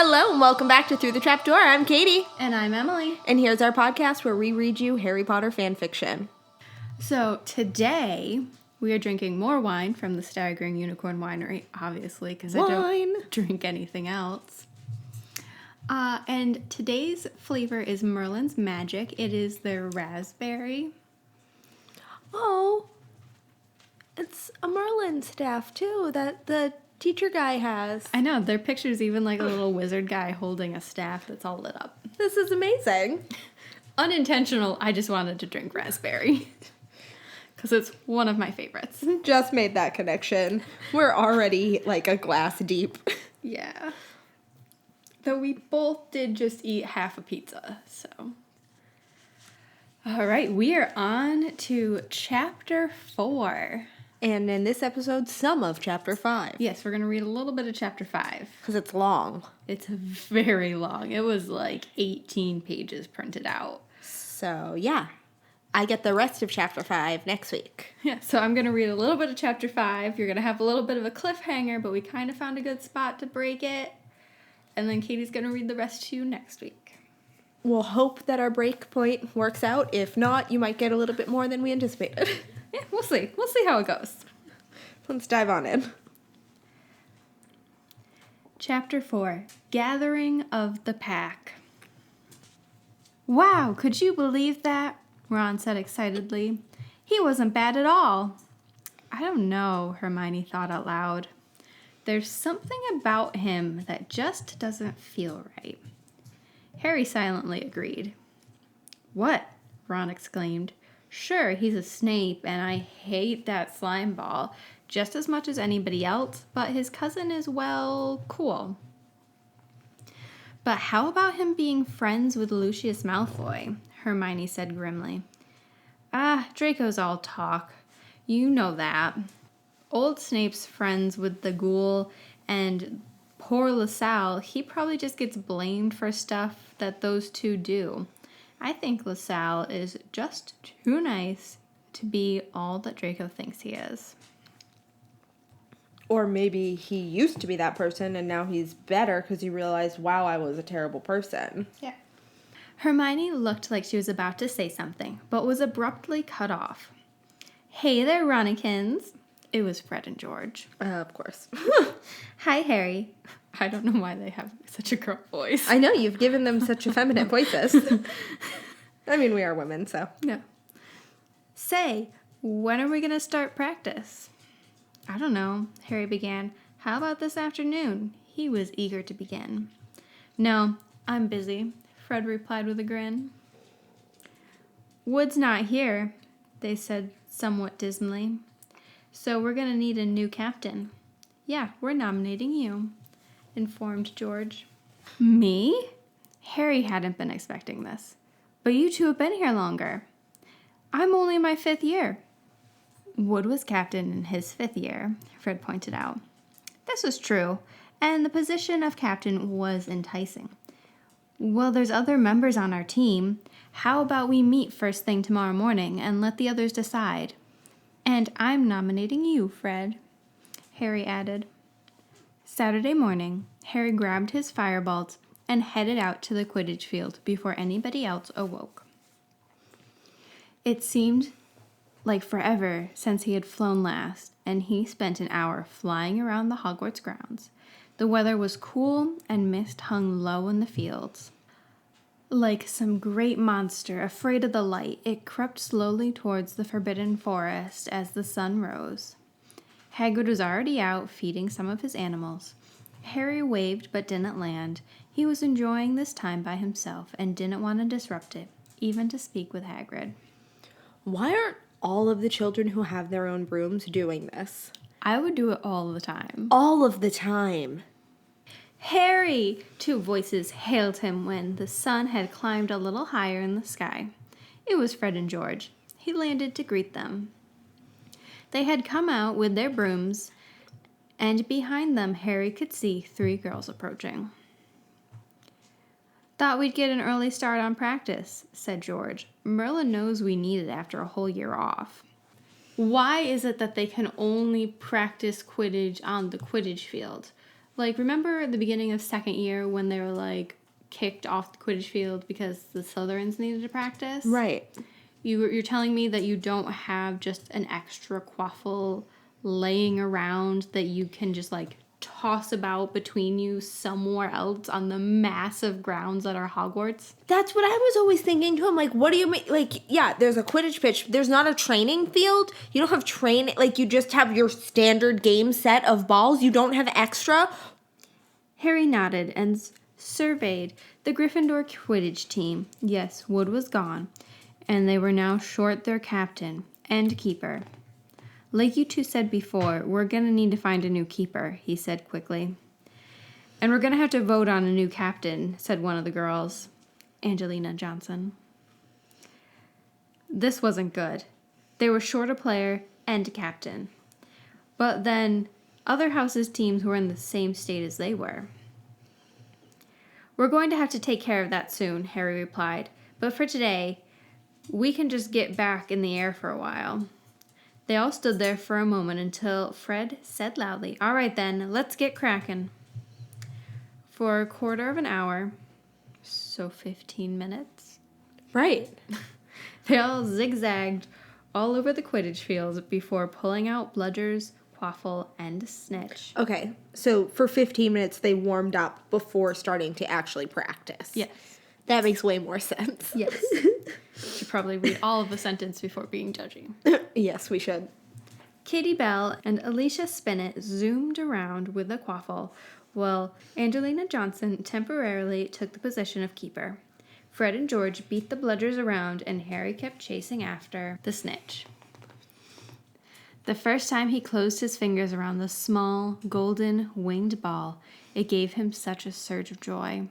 Hello and welcome back to Through the Trapdoor. I'm Katie. And I'm Emily. And here's our podcast where we read you Harry Potter fan fiction. So today we are drinking more wine from the Staggering Unicorn Winery, obviously, because I don't drink anything else. And today's flavor is Merlin's Magic. It is their raspberry. Oh, it's a Merlin staff too that the teacher guy has. I know, their picture's even like a little wizard guy holding a staff that's all lit up. This is amazing. Unintentional, I just wanted to drink raspberry. Because it's one of my favorites. Just made that connection. We're already like a glass deep. Yeah. Though we both did just eat half a pizza, so. All right, we are on to Chapter 4. And in this episode, some of Chapter 5. Yes, we're going to read a little bit of Chapter 5. Because it's long. It's very long. It was like 18 pages printed out. So, yeah. I get the rest of Chapter 5 next week. Yeah, so I'm going to read a little bit of Chapter 5. You're going to have a little bit of a cliffhanger, but we kind of found a good spot to break it. And then Katie's going to read the rest to you next week. We'll hope that our break point works out. If not, you might get a little bit more than we anticipated. Yeah, we'll see. We'll see how it goes. Let's dive on in. Chapter 4, Gathering of the Pack. Wow, could you believe that? Ron said excitedly. He wasn't bad at all. I don't know, Hermione thought out loud. There's something about him that just doesn't feel right. Harry silently agreed. What? Ron exclaimed. Sure, he's a Snape, and I hate that slime ball just as much as anybody else, but his cousin is, well, cool. But how about him being friends with Lucius Malfoy? Hermione said grimly. Draco's all talk. You know that. Old Snape's friends with the ghoul, and poor LaSalle, he probably just gets blamed for stuff that those two do. I think LaSalle is just too nice to be all that Draco thinks he is. Or maybe he used to be that person and now he's better because he realized, wow, I was a terrible person. Yeah. Hermione looked like she was about to say something, but was abruptly cut off. Hey there, Ronikins. It was Fred and George. Of course. Hi, Harry. I don't know why they have such a girl voice. I know, you've given them such effeminate voices. I mean, we are women, so. Yeah. Say, when are we going to start practice? I don't know, Harry began. How about this afternoon? He was eager to begin. No, I'm busy, Fred replied with a grin. Wood's not here, they said somewhat dismally. So we're going to need a new captain. Yeah, we're nominating you, informed George. Me? Harry hadn't been expecting this. But you two have been here longer. I'm only in my 5th year. Wood was captain in his 5th year, Fred pointed out. This was true, and the position of captain was enticing. Well, there's other members on our team. How about we meet first thing tomorrow morning and let the others decide? And I'm nominating you, Fred, Harry added. Saturday morning, Harry grabbed his firebolts and headed out to the Quidditch field before anybody else awoke. It seemed like forever since he had flown last, and he spent an hour flying around the Hogwarts grounds. The weather was cool, and mist hung low in the fields. Like some great monster afraid of the light, it crept slowly towards the Forbidden Forest as the sun rose. Hagrid was already out feeding some of his animals. Harry waved but didn't land. He was enjoying this time by himself and didn't want to disrupt it, even to speak with Hagrid. Why aren't all of the children who have their own brooms doing this? I would do it all the time. All of the time. Harry! 2 voices hailed him when the sun had climbed a little higher in the sky. It was Fred and George. He landed to greet them. They had come out with their brooms, and behind them Harry could see 3 girls approaching. Thought we'd get an early start on practice, said George. Merlin knows we need it after a whole year off. Why is it that they can only practice Quidditch on the Quidditch field? Like, remember the beginning of second year when they were, like, kicked off the Quidditch field because the Slytherins needed to practice? Right. You're telling me that you don't have just an extra quaffle laying around that you can just, like, toss about between you somewhere else on the massive grounds that are Hogwarts? That's what I was always thinking too. I'm like, what do you mean? Like, yeah, there's a Quidditch pitch. There's not a training field. You don't have training. Like, you just have your standard game set of balls. You don't have extra. Harry nodded and surveyed the Gryffindor Quidditch team. Yes, Wood was gone, and they were now short their captain and keeper. Like you two said before, we're going to need to find a new keeper, he said quickly. And we're going to have to vote on a new captain, said one of the girls, Angelina Johnson. This wasn't good. They were short a player and a captain. But then other houses' teams were in the same state as they were. We're going to have to take care of that soon, Harry replied. But for today, we can just get back in the air for a while. They all stood there for a moment until Fred said loudly, "All right then, let's get cracking." For a quarter of an hour, so 15 minutes, Right. they all zigzagged all over the Quidditch fields before pulling out bludgers, quaffle, and snitch. Okay, so for 15 minutes they warmed up before starting to actually practice. Yes. That makes way more sense. Yes. Should probably read all of the sentence before being judgy. Yes, we should. Katie Bell and Alicia Spinnet zoomed around with the quaffle, while Angelina Johnson temporarily took the position of keeper. Fred and George beat the bludgers around, and Harry kept chasing after the snitch. The first time he closed his fingers around the small, golden, winged ball, it gave him such a surge of joy.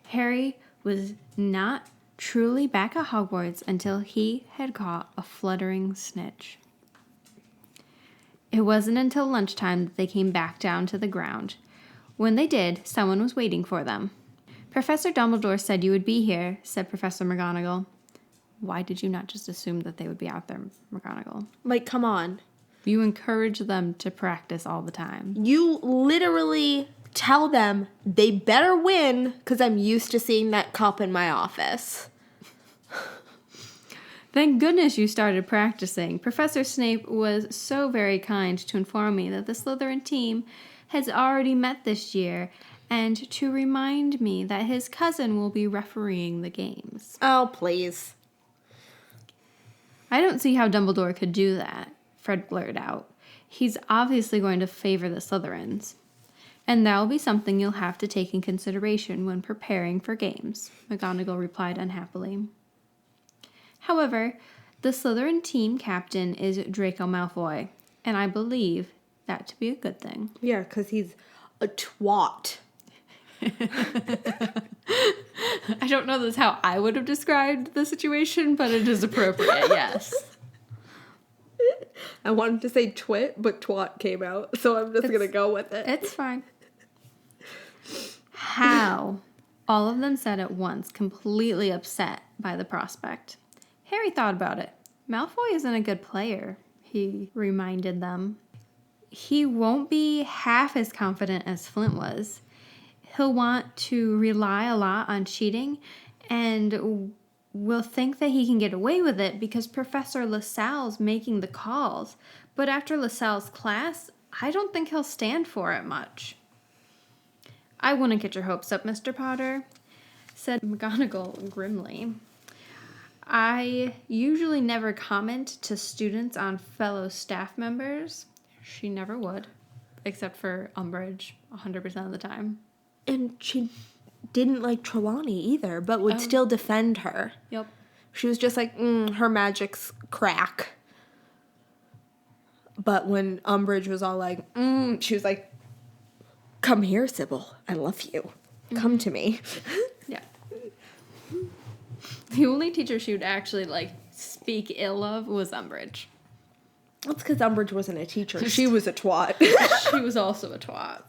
Harry was not truly back at Hogwarts until he had caught a fluttering snitch. It wasn't until lunchtime that they came back down to the ground. When they did, someone was waiting for them. "Professor Dumbledore said you would be here," said Professor McGonagall. Why did you not just assume that they would be out there, McGonagall? Like, come on. You encourage them to practice all the time. You literally tell them they better win because I'm used to seeing that cup in my office. Thank goodness you started practicing. Professor Snape was so very kind to inform me that the Slytherin team has already met this year and to remind me that his cousin will be refereeing the games. Oh, please. I don't see how Dumbledore could do that, Fred blurted out. He's obviously going to favor the Slytherins. And that'll be something you'll have to take in consideration when preparing for games, McGonagall replied unhappily. However, the Slytherin team captain is Draco Malfoy, and I believe that to be a good thing. Yeah, because he's a twat. I don't know that's how I would have described the situation, but it is appropriate, yes. I wanted to say twit, but twat came out, so I'm just going to go with it. It's fine. How? All of them said at once, completely upset by the prospect. Harry thought about it. Malfoy isn't a good player, he reminded them. He won't be half as confident as Flint was. He'll want to rely a lot on cheating and will think that he can get away with it because Professor LaSalle's making the calls. But after LaSalle's class, I don't think he'll stand for it much. I wouldn't get your hopes up, Mr. Potter, said McGonagall grimly. I usually never comment to students on fellow staff members. She never would, except for Umbridge, 100% of the time. And she didn't like Trelawney either, but would still defend her. Yep. She was just like, her magic's crack. But when Umbridge was all like, she was like, come here, Sybil. I love you. Come to me. Yeah. The only teacher she would actually, speak ill of was Umbridge. That's because Umbridge wasn't a teacher. She was a twat. She was also a twat.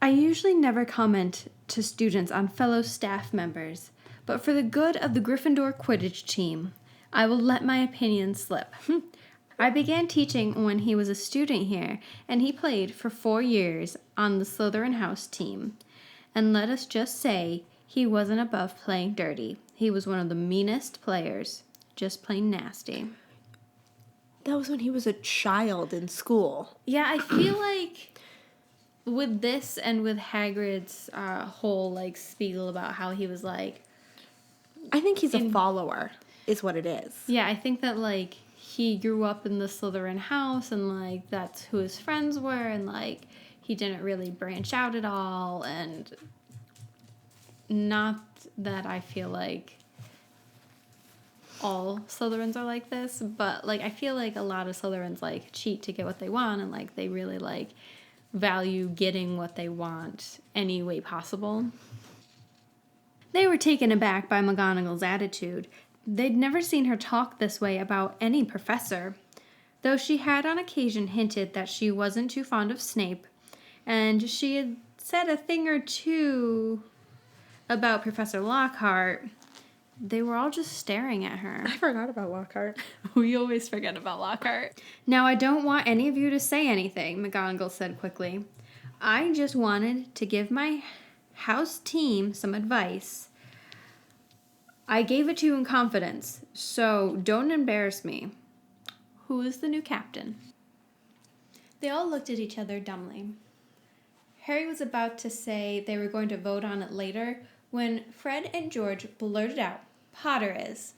I usually never comment to students on fellow staff members, but for the good of the Gryffindor Quidditch team, I will let my opinion slip. I began teaching when he was a student here, and he played for 4 years on the Slytherin House team. And let us just say, he wasn't above playing dirty. He was one of the meanest players. Just plain nasty. That was when he was a child in school. Yeah, I feel like with this and with Hagrid's whole, like, spiel about how he was, like... I think he's a follower, is what it is. Yeah, I think that, like, he grew up in the Slytherin house, and, like, that's who his friends were, and, like, he didn't really branch out at all, and not that I feel like all Slytherins are like this, but, like, I feel like a lot of Slytherins, like, cheat to get what they want, and, like, they really, like, value getting what they want any way possible. They were taken aback by McGonagall's attitude. They'd never seen her talk this way about any professor, though she had on occasion hinted that she wasn't too fond of Snape, and she had said a thing or two about Professor Lockhart. They were all just staring at her. I forgot about Lockhart. We always forget about Lockhart. Now, I don't want any of you to say anything, McGonagall said quickly. I just wanted to give my house team some advice. I gave it to you in confidence, so don't embarrass me. Who is the new captain? They all looked at each other dumbly. Harry was about to say they were going to vote on it later when Fred and George blurted out, Potter is.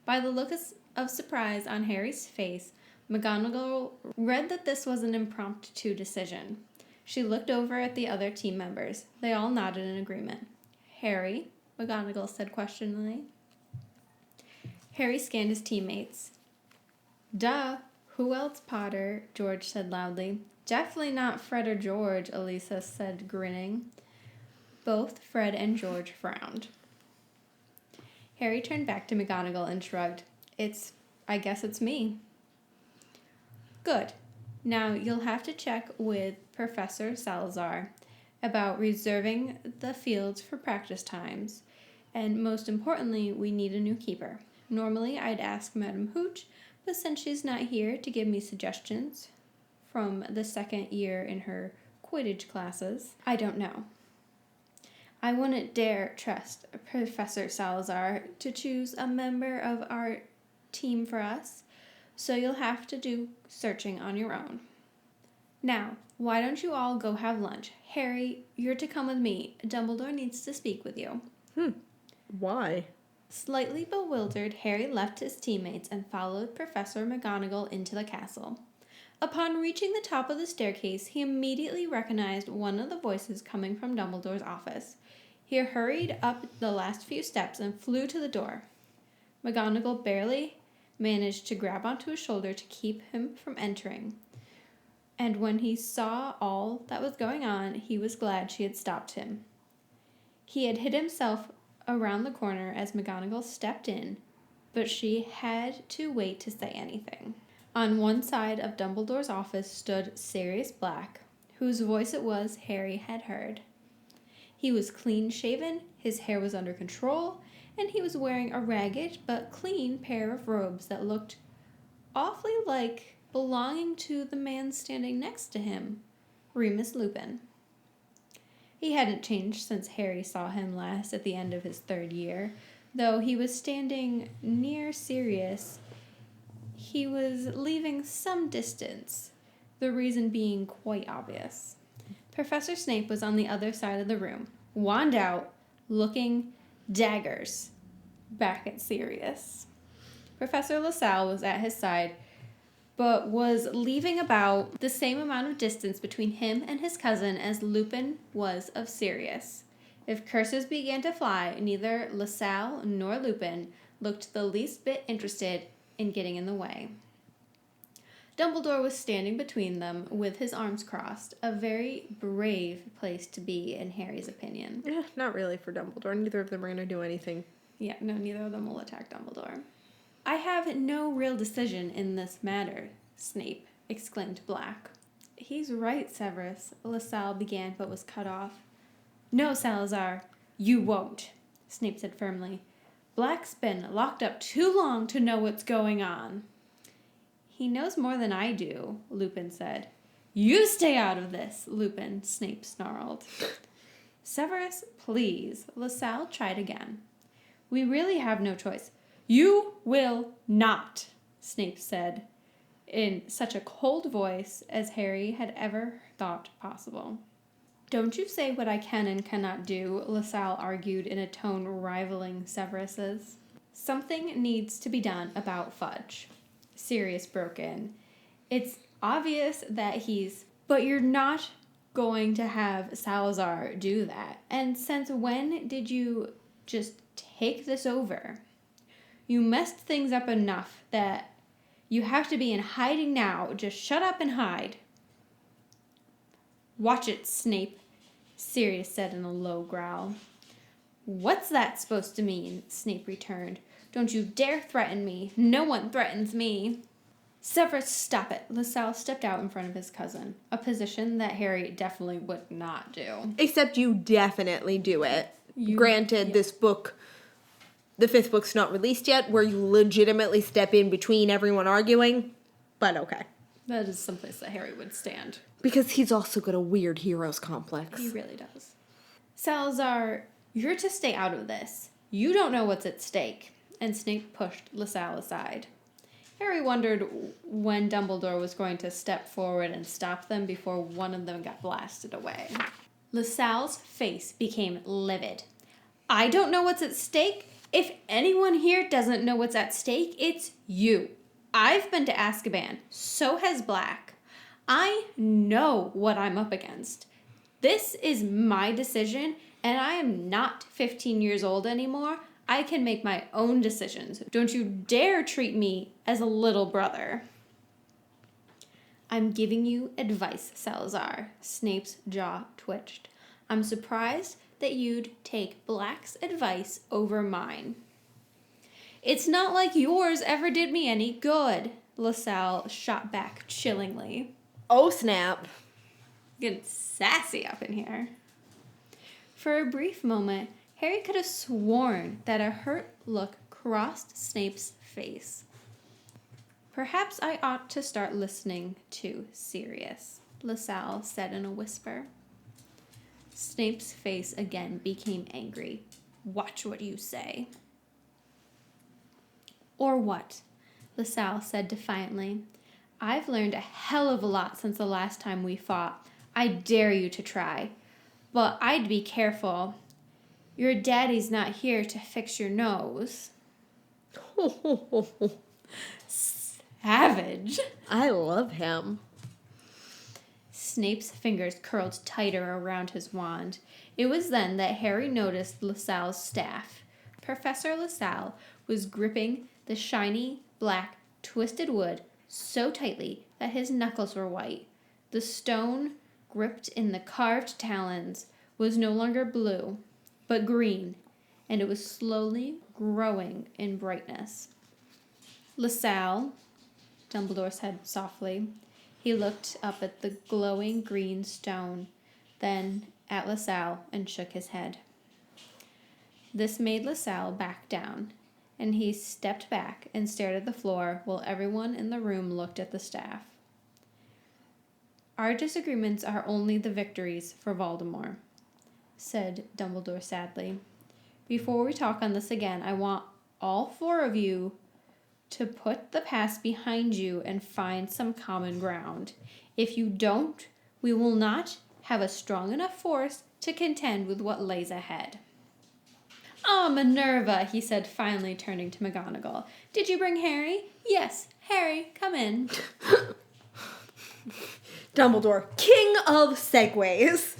By the look of surprise on Harry's face, McGonagall read that this was an impromptu decision. She looked over at the other team members. They all nodded in agreement. Harry, McGonagall said questioningly. Harry scanned his teammates. Duh, who else, Potter? George said loudly. Definitely not Fred or George, Elisa said, grinning. Both Fred and George frowned. Harry turned back to McGonagall and shrugged. I guess it's me. Good. Now you'll have to check with Professor Salazar about reserving the fields for practice times. And most importantly, we need a new keeper. Normally, I'd ask Madam Hooch, but since she's not here to give me suggestions from the second year in her Quidditch classes, I don't know. I wouldn't dare trust Professor Salazar to choose a member of our team for us, so you'll have to do searching on your own. Now, why don't you all go have lunch? Harry, you're to come with me. Dumbledore needs to speak with you. Why? Slightly bewildered, Harry left his teammates and followed Professor McGonagall into the castle. Upon reaching the top of the staircase, he immediately recognized one of the voices coming from Dumbledore's office. He hurried up the last few steps and flew to the door. McGonagall barely managed to grab onto his shoulder to keep him from entering. And when he saw all that was going on, he was glad she had stopped him. He had hid himself around the corner as McGonagall stepped in, but she had to wait to say anything. On one side of Dumbledore's office stood Sirius Black, whose voice it was Harry had heard. He was clean-shaven, his hair was under control, and he was wearing a ragged but clean pair of robes that looked awfully like belonging to the man standing next to him, Remus Lupin. He hadn't changed since Harry saw him last at the end of his 3rd year. Though he was standing near Sirius, he was leaving some distance, the reason being quite obvious. Professor Snape was on the other side of the room, wand out, looking daggers back at Sirius. Professor LaSalle was at his side, but was leaving about the same amount of distance between him and his cousin as Lupin was of Sirius. If curses began to fly, neither LaSalle nor Lupin looked the least bit interested in getting in the way. Dumbledore was standing between them with his arms crossed, a very brave place to be in Harry's opinion. Yeah, not really for Dumbledore. Neither of them are going to do anything. Yeah, no, neither of them will attack Dumbledore. I have no real decision in this matter, Snape exclaimed Black. He's right, Severus, LaSalle began but was cut off. No, Salazar, you won't, Snape said firmly. Black's been locked up too long to know what's going on. He knows more than I do, Lupin said. You stay out of this, Lupin, Snape snarled. Severus, please, LaSalle tried again. We really have no choice. You will not, Snape said in such a cold voice as Harry had ever thought possible. Don't you say what I can and cannot do, LaSalle argued in a tone rivaling Severus's. Something needs to be done about Fudge. Sirius broke in. It's obvious that but you're not going to have Salazar do that. And since when did you just take this over? You messed things up enough that you have to be in hiding now. Just shut up and hide. Watch it, Snape, Sirius said in a low growl. What's that supposed to mean? Snape returned. Don't you dare threaten me. No one threatens me. Severus, stop it. LaSalle stepped out in front of his cousin, a position that Harry definitely would not do. Except you definitely do it. Granted, this book, the 5th book's not released yet, where you legitimately step in between everyone arguing, but okay. That is someplace that Harry would stand. Because he's also got a weird hero's complex. He really does. Salazar, you're to stay out of this. You don't know what's at stake. And Snape pushed LaSalle aside. Harry wondered when Dumbledore was going to step forward and stop them before one of them got blasted away. LaSalle's face became livid. I don't know what's at stake. If anyone here doesn't know what's at stake, it's you. I've been to Azkaban. So has Black. I know what I'm up against. This is my decision, and I am not 15 years old anymore. I can make my own decisions. Don't you dare treat me as a little brother. I'm giving you advice, Salazar. Snape's jaw twitched. I'm surprised that you'd take Black's advice over mine. It's not like yours ever did me any good, LaSalle shot back chillingly. Oh, snap. Getting sassy up in here. For a brief moment, Harry could have sworn that a hurt look crossed Snape's face. Perhaps I ought to start listening to Sirius, LaSalle said in a whisper. Snape's face again became angry. Watch what you say. Or what? LaSalle said defiantly. I've learned a hell of a lot since the last time we fought. I dare you to try. But I'd be careful. Your daddy's not here to fix your nose. Savage. I love him. Snape's fingers curled tighter around his wand. It was then that Harry noticed LaSalle's staff. Professor LaSalle was gripping the shiny, black, twisted wood so tightly that his knuckles were white. The stone, gripped in the carved talons, was no longer blue, but green, and it was slowly growing in brightness. LaSalle, Dumbledore said softly. He looked up at the glowing green stone, then at LaSalle, and shook his head. This made LaSalle back down, and he stepped back and stared at the floor while everyone in the room looked at the staff. Our disagreements are only the victories for Voldemort, said Dumbledore sadly. Before we talk on this again, I want all 4 of you to put the past behind you and find some common ground. If you don't, we will not have a strong enough force to contend with what lays ahead. Ah, Minerva, he said, finally turning to McGonagall. Did you bring Harry? Yes, Harry, come in. Dumbledore, king of segues.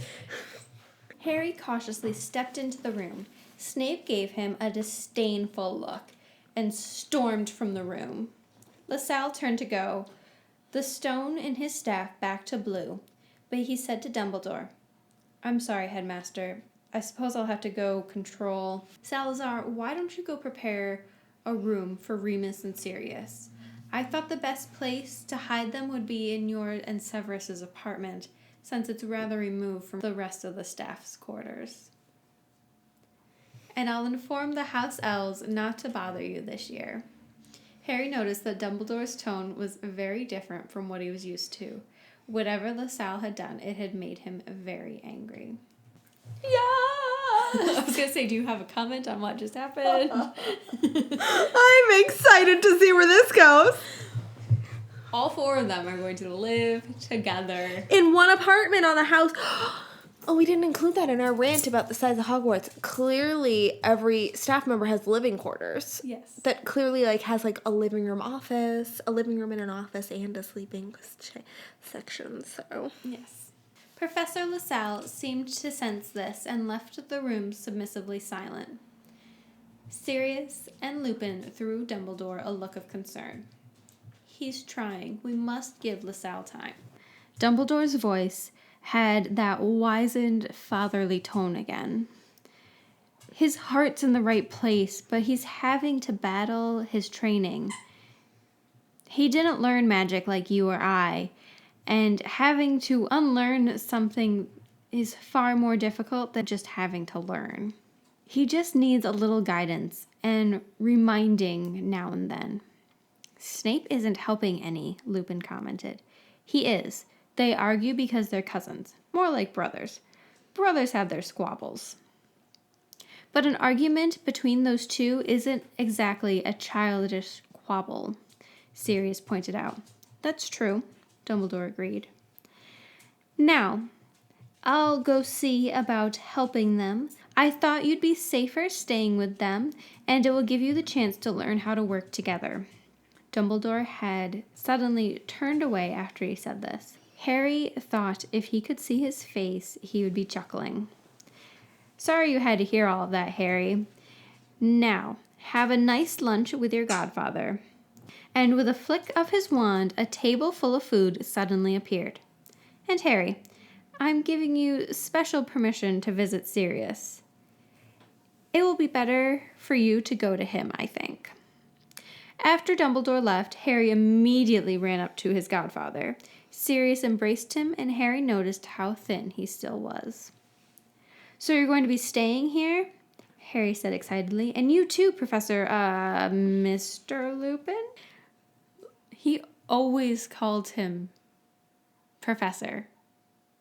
Harry cautiously stepped into the room. Snape gave him a disdainful look and stormed from the room. LaSalle turned to go, the stone in his staff back to blue, but he said to Dumbledore, I'm sorry, Headmaster. I suppose I'll have to go control. Salazar, why don't you go prepare a room for Remus and Sirius? I thought the best place to hide them would be in your and Severus's apartment, since it's rather removed from the rest of the staff's quarters. And I'll inform the house elves not to bother you this year. Harry noticed that Dumbledore's tone was very different from what he was used to. Whatever LaSalle had done, it had made him very angry. Yeah. I was going to say, do you have a comment on what just happened? I'm excited to see where this goes. All 4 of them are going to live together. In one apartment on the house. Oh, we didn't include that in our rant about the size of Hogwarts. Clearly, every staff member has living quarters. Yes. That clearly, like, has, like, a living room office, a living room and an office, and a sleeping section, so. Yes. Professor LaSalle seemed to sense this and left the room submissively silent. Sirius and Lupin threw Dumbledore a look of concern. He's trying. We must give LaSalle time. Dumbledore's voice had that wizened, fatherly tone again. His heart's in the right place, but he's having to battle his training. He didn't learn magic like you or I, and having to unlearn something is far more difficult than just having to learn. He just needs a little guidance and reminding now and then. Snape isn't helping any, Lupin commented. He is. They argue because they're cousins. More like brothers. Brothers have their squabbles. But an argument between those two isn't exactly a childish squabble, Sirius pointed out. That's true, Dumbledore agreed. Now, I'll go see about helping them. I thought you'd be safer staying with them, and it will give you the chance to learn how to work together. Dumbledore had suddenly turned away after he said this. Harry thought if he could see his face, he would be chuckling. Sorry you had to hear all of that, Harry. Now, have a nice lunch with your godfather. And with a flick of his wand, a table full of food suddenly appeared. And Harry, I'm giving you special permission to visit Sirius. It will be better for you to go to him, I think. After Dumbledore left, Harry immediately ran up to his godfather. Sirius embraced him, and Harry noticed how thin he still was. So you're going to be staying here? Harry said excitedly. And you too, Professor, Mr. Lupin? He always called him Professor,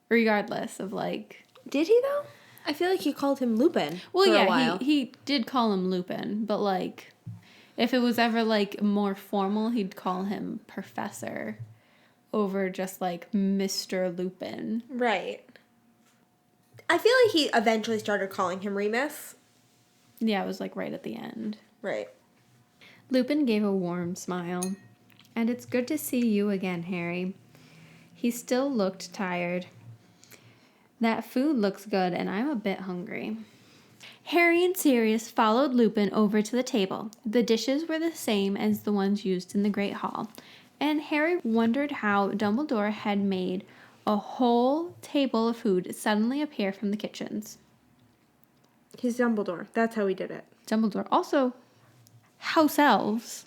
regardless of, like... Did he, though? I feel like he called him Lupin Well, for yeah, a while. He did call him Lupin, but, like, if it was ever, like, more formal, he'd call him Professor over just, like, Mr. Lupin. Right. I feel like he eventually started calling him Remus. Yeah, it was, like, right at the end. Right. Lupin gave a warm smile. And it's good to see you again, Harry. He still looked tired. That food looks good, and I'm a bit hungry. Harry and Sirius followed Lupin over to the table. The dishes were the same as the ones used in the Great Hall, and Harry wondered how Dumbledore had made a whole table of food suddenly appear from the kitchens. He's Dumbledore. That's how he did it. Dumbledore. Also, house elves.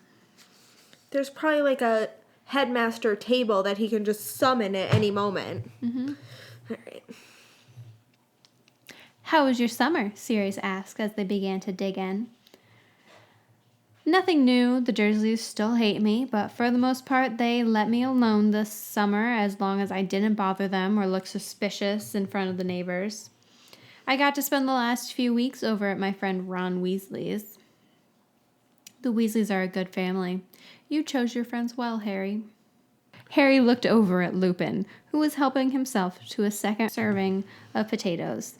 There's probably like a headmaster table that he can just summon at any moment. Mm-hmm. All right. How was your summer? Sirius asked as they began to dig in. Nothing new. The Dursleys still hate me, but for the most part, they let me alone this summer as long as I didn't bother them or look suspicious in front of the neighbors. I got to spend the last few weeks over at my friend Ron Weasley's. The Weasleys are a good family. You chose your friends well, Harry. Harry looked over at Lupin, who was helping himself to a second serving of potatoes.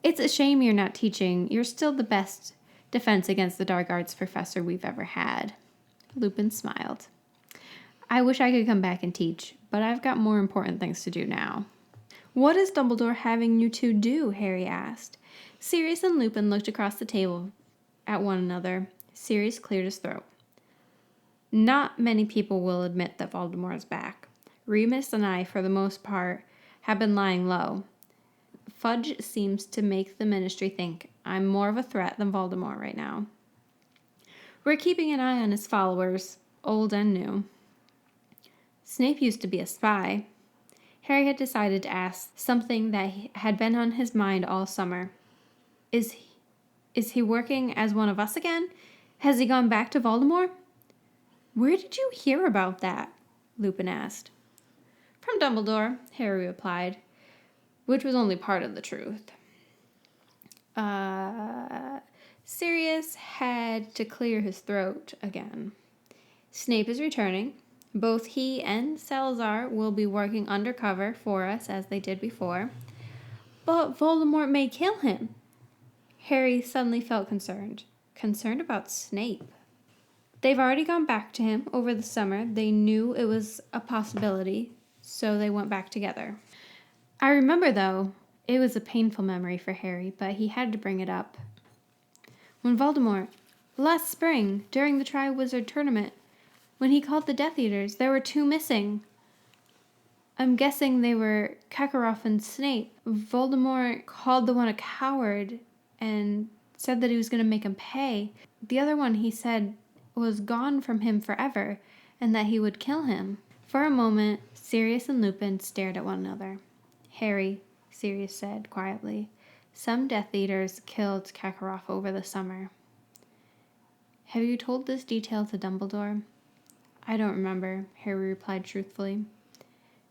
It's a shame you're not teaching. You're still the best defense against the dark arts professor we've ever had. Lupin smiled. I wish I could come back and teach, but I've got more important things to do now. What is Dumbledore having you two do? Harry asked. Sirius and Lupin looked across the table at one another. Sirius cleared his throat. Not many people will admit that Voldemort is back. Remus and I, for the most part, have been lying low. Fudge seems to make the Ministry think I'm more of a threat than Voldemort right now. We're keeping an eye on his followers, old and new. Snape used to be a spy. Harry had decided to ask something that had been on his mind all summer. Is he working as one of us again? Has he gone back to Voldemort? Where did you hear about that? Lupin asked. From Dumbledore, Harry replied, which was only part of the truth. Sirius had to clear his throat again. Snape is returning. Both he and Salazar will be working undercover for us as they did before. But Voldemort may kill him. Harry suddenly felt concerned. Concerned about Snape. They've already gone back to him over the summer. They knew it was a possibility, so they went back together. I remember, though, it was a painful memory for Harry, but he had to bring it up. When Voldemort, last spring, during the Triwizard Tournament, when he called the Death Eaters, there were 2 missing. I'm guessing they were Karkaroff and Snape. Voldemort called the one a coward and said that he was going to make him pay. The other one, he said, was gone from him forever and that he would kill him. For a moment, Sirius and Lupin stared at one another. Harry, Sirius said quietly, some Death Eaters killed Karkaroff over the summer. Have you told this detail to Dumbledore? I don't remember, Harry replied truthfully.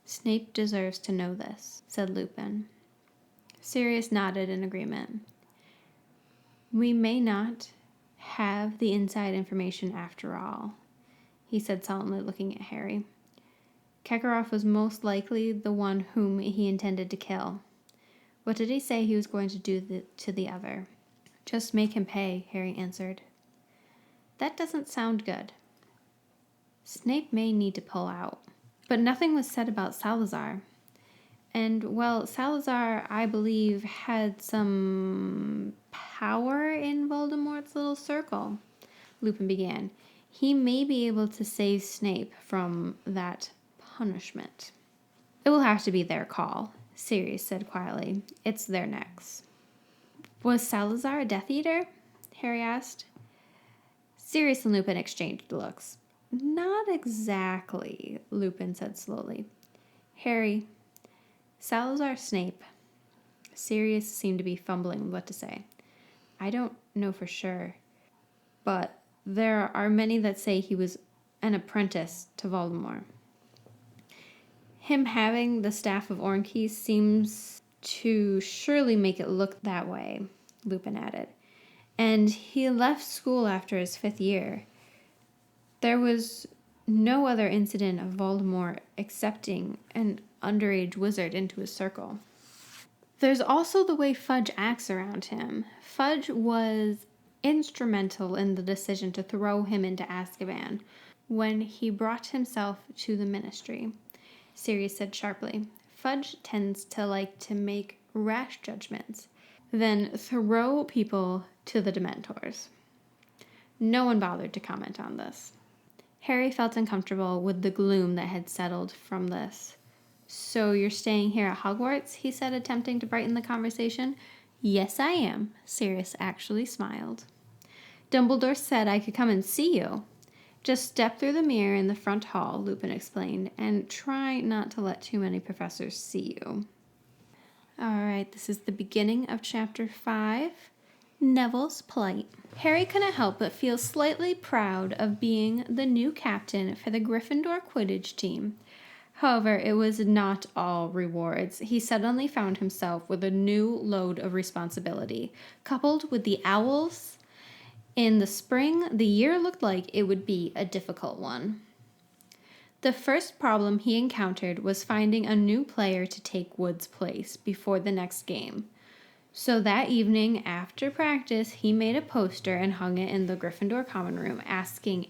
Snape deserves to know this, said Lupin. Sirius nodded in agreement. We may not have the inside information after all, he said solemnly, looking at Harry. Karkaroff was most likely the one whom he intended to kill. What did he say he was going to do to the other? Just make him pay, Harry answered. That doesn't sound good. Snape may need to pull out. But nothing was said about Salazar. And, well, Salazar, I believe, had some power in Voldemort's little circle, Lupin began. He may be able to save Snape from that punishment. It will have to be their call, Sirius said quietly. It's their necks. Was Salazar a Death Eater? Harry asked. Sirius and Lupin exchanged looks. Not exactly, Lupin said slowly. Harry, Salazar Snape. Sirius seemed to be fumbling what to say. I don't know for sure, but there are many that say he was an apprentice to Voldemort. Him having the Staff of Ornkeys seems to surely make it look that way, Lupin added. And he left school after his 5th year. There was no other incident of Voldemort accepting an underage wizard into his circle. There's also the way Fudge acts around him. Fudge was instrumental in the decision to throw him into Azkaban when he brought himself to the Ministry, Sirius said sharply. Fudge tends to like to make rash judgments, then throw people to the Dementors. No one bothered to comment on this. Harry felt uncomfortable with the gloom that had settled from this. So you're staying here at Hogwarts? He said, attempting to brighten the conversation. Yes, I am. Sirius actually smiled. Dumbledore said I could come and see you. Just step through the mirror in the front hall, Lupin explained, and try not to let too many professors see you. All right, this is the beginning of Chapter 5. Neville's Plight. Harry couldn't help but feel slightly proud of being the new captain for the Gryffindor Quidditch team. However, it was not all rewards. He suddenly found himself with a new load of responsibility. Coupled with the owls, in the spring, the year looked like it would be a difficult one. The first problem he encountered was finding a new player to take Wood's place before the next game. So that evening, after practice, he made a poster and hung it in the Gryffindor common room, asking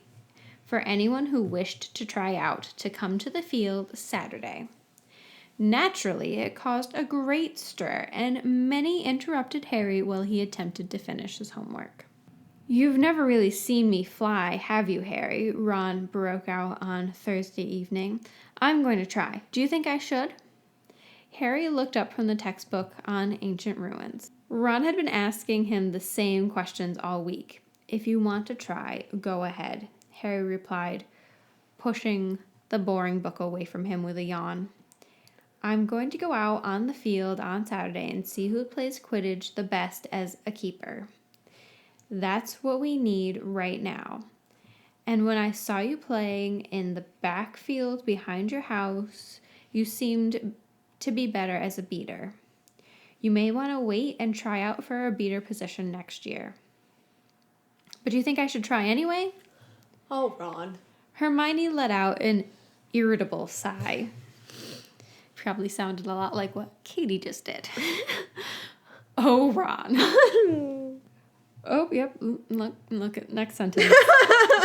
for anyone who wished to try out to come to the field Saturday. Naturally, it caused a great stir, and many interrupted Harry while he attempted to finish his homework. You've never really seen me fly, have you, Harry? Ron broke out on Thursday evening. I'm going to try. Do you think I should? Harry looked up from the textbook on ancient ruins. Ron had been asking him the same questions all week. If you want to try, go ahead, Harry replied, pushing the boring book away from him with a yawn. I'm going to go out on the field on Saturday and see who plays Quidditch the best as a keeper. That's what we need right now. And when I saw you playing in the backfield behind your house, you seemed to be better as a beater. You may want to wait and try out for a beater position next year. But do you think I should try anyway? Oh, Ron. Hermione let out an irritable sigh. Probably sounded a lot like what Katie just did. Oh, Ron. Oh, yep. Look at next sentence.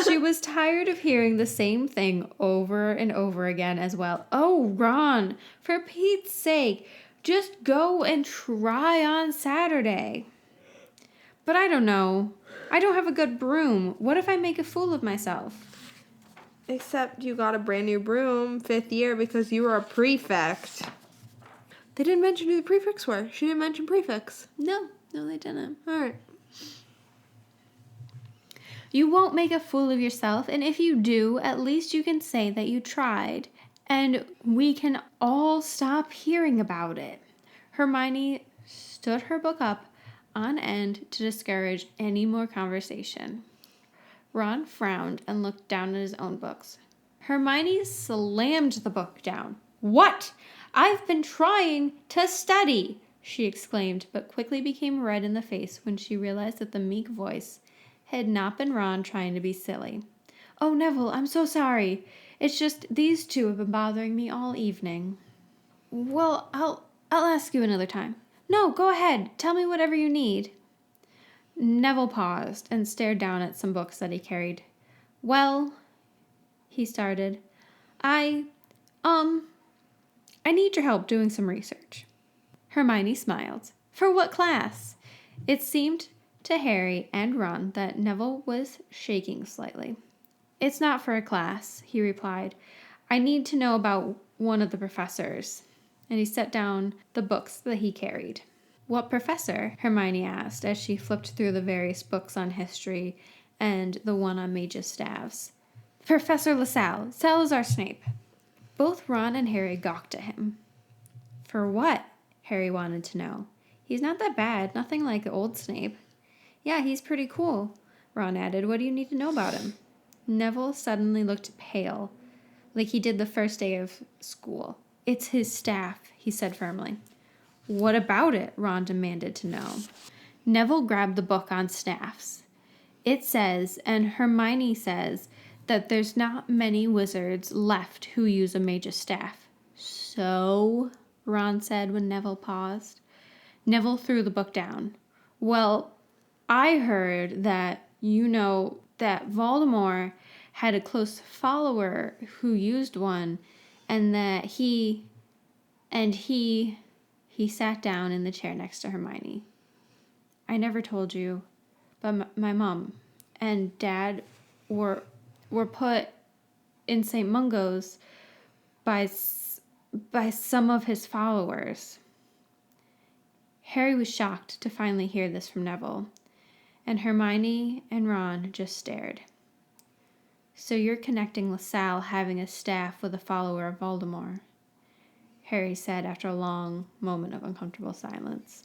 She was tired of hearing the same thing over and over again as well. Oh, Ron, for Pete's sake, just go and try on Saturday. But I don't know. I don't have a good broom. What if I make a fool of myself? Except you got a brand new broom 5th year because you were a prefect. They didn't mention who the prefects were. She didn't mention prefects. No, they didn't. All right. You won't make a fool of yourself, and if you do, at least you can say that you tried, and we can all stop hearing about it. Hermione stood her book up on end to discourage any more conversation. Ron frowned and looked down at his own books. Hermione slammed the book down. What? I've been trying to study, she exclaimed, but quickly became red in the face when she realized that the meek voice had not been Ron trying to be silly. Oh, Neville, I'm so sorry. It's just these two have been bothering me all evening. Well, I'll ask you another time. No, go ahead. Tell me whatever you need. Neville paused and stared down at some books that he carried. Well, he started, I need your help doing some research. Hermione smiled. For what class? It seemed to Harry and Ron that Neville was shaking slightly. It's not for a class, he replied. I need to know about one of the professors. And he set down the books that he carried. What professor? Hermione asked as she flipped through the various books on history and the one on mage's staves. Professor LaSalle, Salazar Snape. Both Ron and Harry gawked at him. For what? Harry wanted to know. He's not that bad, nothing like the old Snape. Yeah, he's pretty cool, Ron added. What do you need to know about him? Neville suddenly looked pale, like he did the first day of school. It's his staff, he said firmly. What about it? Ron demanded to know. Neville grabbed the book on staffs. It says, and Hermione says, that there's not many wizards left who use a mage's staff. So, Ron said when Neville paused. Neville threw the book down. Well, I heard that, that Voldemort had a close follower who used one, and that he sat down in the chair next to Hermione. I never told you, but my mom and dad were put in St. Mungo's by some of his followers. Harry was shocked to finally hear this from Neville, and Hermione and Ron just stared. So you're connecting LaSalle having a staff with a follower of Voldemort, Harry said after a long moment of uncomfortable silence.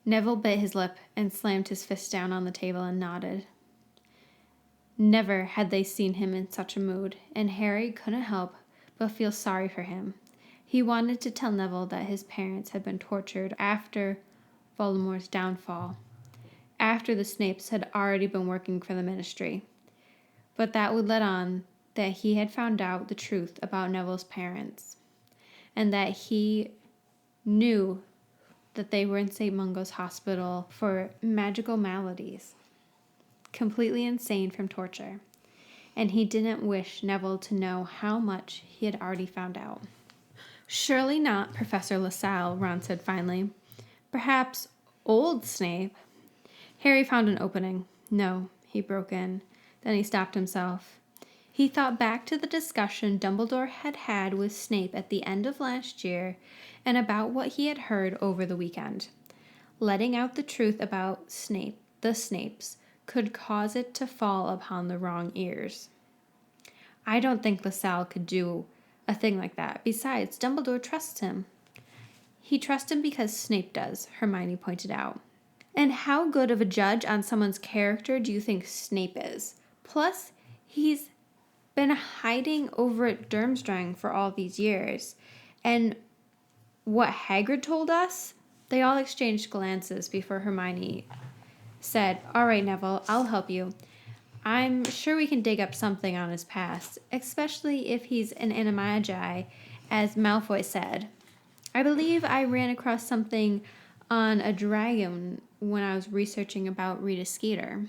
Neville bit his lip and slammed his fist down on the table and nodded. Never had they seen him in such a mood, and Harry couldn't help but feel sorry for him. He wanted to tell Neville that his parents had been tortured after Voldemort's downfall, after the Snapes had already been working for the Ministry. But that would let on that he had found out the truth about Neville's parents, and that he knew that they were in St. Mungo's hospital for magical maladies, completely insane from torture, and he didn't wish Neville to know how much he had already found out. Surely not, Professor LaSalle, Ron said finally. Perhaps old Snape. Harry found an opening. No, he broke in. Then he stopped himself. He thought back to the discussion Dumbledore had had with Snape at the end of last year and about what he had heard over the weekend. Letting out the truth about Snape, the Snapes, could cause it to fall upon the wrong ears. I don't think LaSalle could do a thing like that. Besides, Dumbledore trusts him. He trusts him because Snape does, Hermione pointed out. And how good of a judge on someone's character do you think Snape is? Plus, He's been hiding over at Durmstrang for all these years. And what Hagrid told us, they all exchanged glances before Hermione said, "All right, Neville, I'll help you. I'm sure we can dig up something on his past, especially if he's an animagi, as Malfoy said. I believe I ran across something on a dragon when I was researching about Rita Skeeter."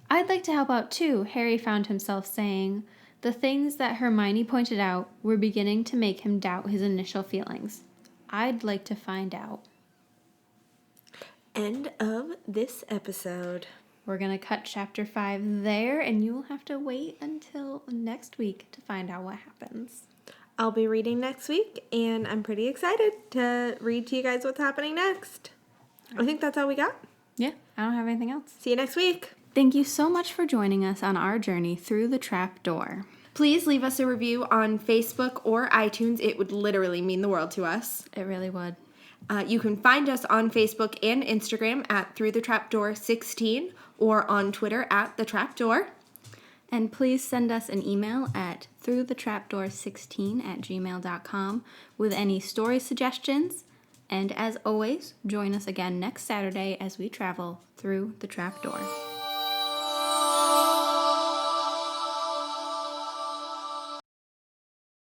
"I'd like to help out too," Harry found himself saying. The things that Hermione pointed out were beginning to make him doubt his initial feelings. "I'd like to find out." End of this episode. We're going to cut chapter 5 there, and you'll have to wait until next week to find out what happens. I'll be reading next week, and I'm pretty excited to read to you guys what's happening next. I think that's all we got. Yeah, I don't have anything else. See you next week. Thank you so much for joining us on our journey through the trap door. Please leave us a review on Facebook or iTunes. It would literally mean the world to us. It really would. You can find us on Facebook and Instagram at Through the Trapdoor 16 or on Twitter at The Trapdoor. And please send us an email at throughthetrapdoor16@gmail.com with any story suggestions. And as always, join us again next Saturday as we travel through the trapdoor.